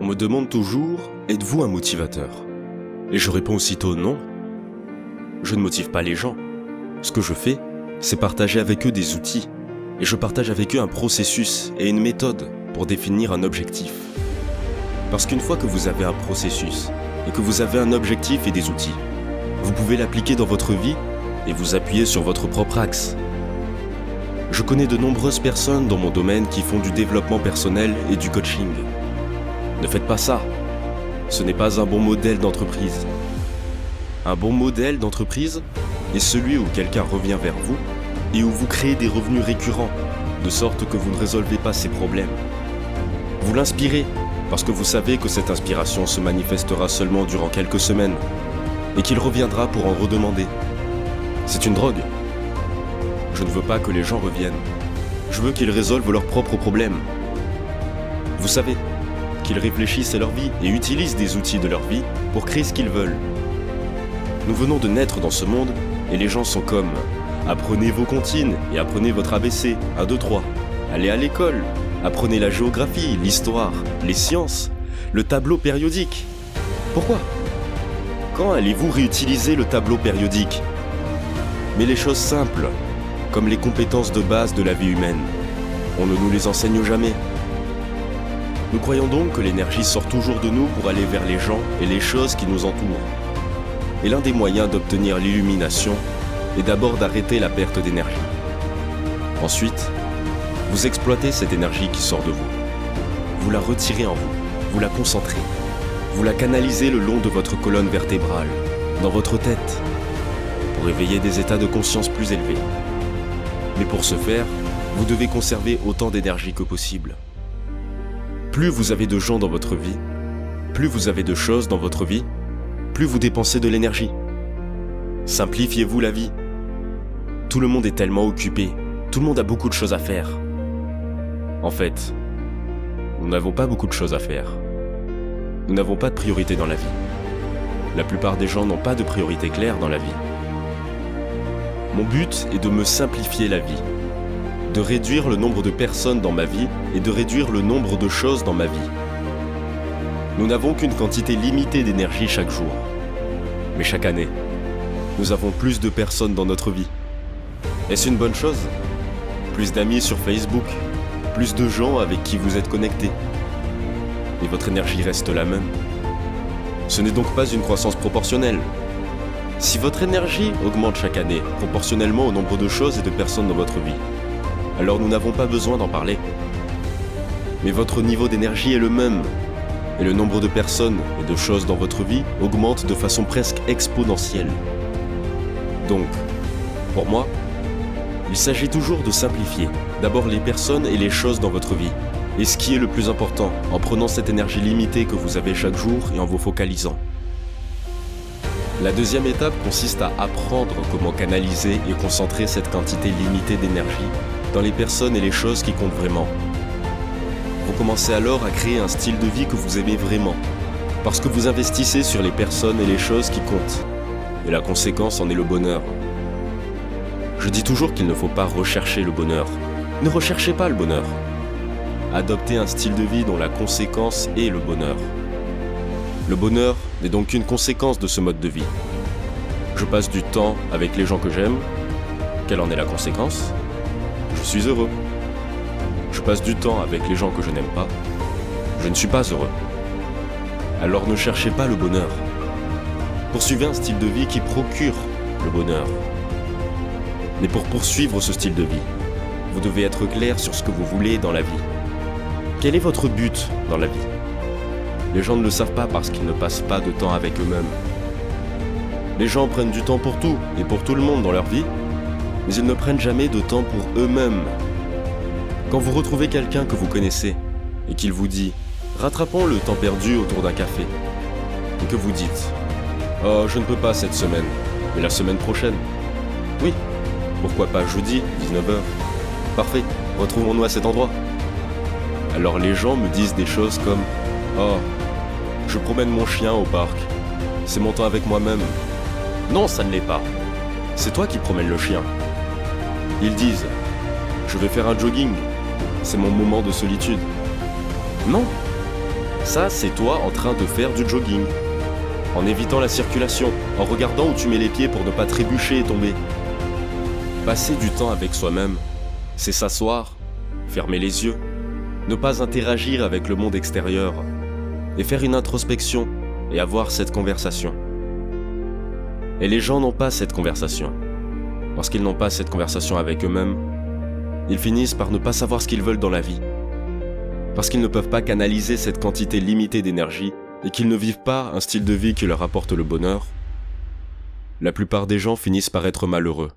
On me demande toujours « Êtes-vous un motivateur ?» Et je réponds aussitôt « Non ». Je ne motive pas les gens. Ce que je fais, c'est partager avec eux des outils. Et je partage avec eux un processus et une méthode pour définir un objectif. Parce qu'une fois que vous avez un processus et que vous avez un objectif et des outils, vous pouvez l'appliquer dans votre vie et vous appuyer sur votre propre axe. Je connais de nombreuses personnes dans mon domaine qui font du développement personnel et du coaching. Ne faites pas ça. Ce n'est pas un bon modèle d'entreprise. Un bon modèle d'entreprise est celui où quelqu'un revient vers vous et où vous créez des revenus récurrents, de sorte que vous ne résolvez pas ses problèmes. Vous l'inspirez parce que vous savez que cette inspiration se manifestera seulement durant quelques semaines et qu'il reviendra pour en redemander. C'est une drogue. Je ne veux pas que les gens reviennent. Je veux qu'ils résolvent leurs propres problèmes. Vous savez, qu'ils réfléchissent à leur vie et utilisent des outils de leur vie pour créer ce qu'ils veulent. Nous venons de naître dans ce monde et les gens sont comme « Apprenez vos comptines et apprenez votre ABC, 1, 2, 3. Allez à l'école, apprenez la géographie, l'histoire, les sciences, le tableau périodique. » Pourquoi ? Quand allez-vous réutiliser le tableau périodique ? Mais les choses simples, comme les compétences de base de la vie humaine, on ne nous les enseigne jamais. Nous croyons donc que l'énergie sort toujours de nous pour aller vers les gens et les choses qui nous entourent. Et l'un des moyens d'obtenir l'illumination est d'abord d'arrêter la perte d'énergie. Ensuite, vous exploitez cette énergie qui sort de vous. Vous la retirez en vous, vous la concentrez, vous la canalisez le long de votre colonne vertébrale, dans votre tête, pour éveiller des états de conscience plus élevés. Mais pour ce faire, vous devez conserver autant d'énergie que possible. Plus vous avez de gens dans votre vie, plus vous avez de choses dans votre vie, plus vous dépensez de l'énergie. Simplifiez-vous la vie. Tout le monde est tellement occupé, tout le monde a beaucoup de choses à faire. En fait, nous n'avons pas beaucoup de choses à faire. Nous n'avons pas de priorité dans la vie. La plupart des gens n'ont pas de priorité claire dans la vie. Mon but est de me simplifier la vie, de réduire le nombre de personnes dans ma vie et de réduire le nombre de choses dans ma vie. Nous n'avons qu'une quantité limitée d'énergie chaque jour. Mais chaque année, nous avons plus de personnes dans notre vie. Est-ce une bonne chose ? Plus d'amis sur Facebook, plus de gens avec qui vous êtes connectés. Et votre énergie reste la même. Ce n'est donc pas une croissance proportionnelle. Si votre énergie augmente chaque année, proportionnellement au nombre de choses et de personnes dans votre vie, alors nous n'avons pas besoin d'en parler. Mais votre niveau d'énergie est le même, et le nombre de personnes et de choses dans votre vie augmente de façon presque exponentielle. Donc, pour moi, il s'agit toujours de simplifier d'abord les personnes et les choses dans votre vie, et ce qui est le plus important, en prenant cette énergie limitée que vous avez chaque jour et en vous focalisant. La deuxième étape consiste à apprendre comment canaliser et concentrer cette quantité limitée d'énergie dans les personnes et les choses qui comptent vraiment. Vous commencez alors à créer un style de vie que vous aimez vraiment, parce que vous investissez sur les personnes et les choses qui comptent. Et la conséquence en est le bonheur. Je dis toujours qu'il ne faut pas rechercher le bonheur. Ne recherchez pas le bonheur. Adoptez un style de vie dont la conséquence est le bonheur. Le bonheur n'est donc qu'une conséquence de ce mode de vie. Je passe du temps avec les gens que j'aime. Quelle en est la conséquence ? Je suis heureux. Je passe du temps avec les gens que je n'aime pas. Je ne suis pas heureux. Alors ne cherchez pas le bonheur. Poursuivez un style de vie qui procure le bonheur. Mais pour poursuivre ce style de vie, vous devez être clair sur ce que vous voulez dans la vie. Quel est votre but dans la vie ? Les gens ne le savent pas parce qu'ils ne passent pas de temps avec eux-mêmes. Les gens prennent du temps pour tout et pour tout le monde dans leur vie, mais ils ne prennent jamais de temps pour eux-mêmes. Quand vous retrouvez quelqu'un que vous connaissez et qu'il vous dit « Rattrapons le temps perdu autour d'un café » et que vous dites « Oh, je ne peux pas cette semaine, mais la semaine prochaine. » Oui, pourquoi pas jeudi, 19h. Parfait, retrouvons-nous à cet endroit. Alors les gens me disent des choses comme « Oh, je promène mon chien au parc. C'est mon temps avec moi-même. » Non, ça ne l'est pas. C'est toi qui promènes le chien. Ils disent « Je vais faire un jogging. C'est mon moment de solitude. » Non, Ça, c'est toi en train de faire du jogging. En évitant la circulation, en regardant où tu mets les pieds pour ne pas trébucher et tomber. Passer du temps avec soi-même, c'est s'asseoir, fermer les yeux, ne pas interagir avec le monde extérieur, et faire une introspection et avoir cette conversation. Et les gens n'ont pas cette conversation. Parce qu'ils n'ont pas cette conversation avec eux-mêmes, ils finissent par ne pas savoir ce qu'ils veulent dans la vie. Parce qu'ils ne peuvent pas canaliser cette quantité limitée d'énergie et qu'ils ne vivent pas un style de vie qui leur apporte le bonheur, la plupart des gens finissent par être malheureux.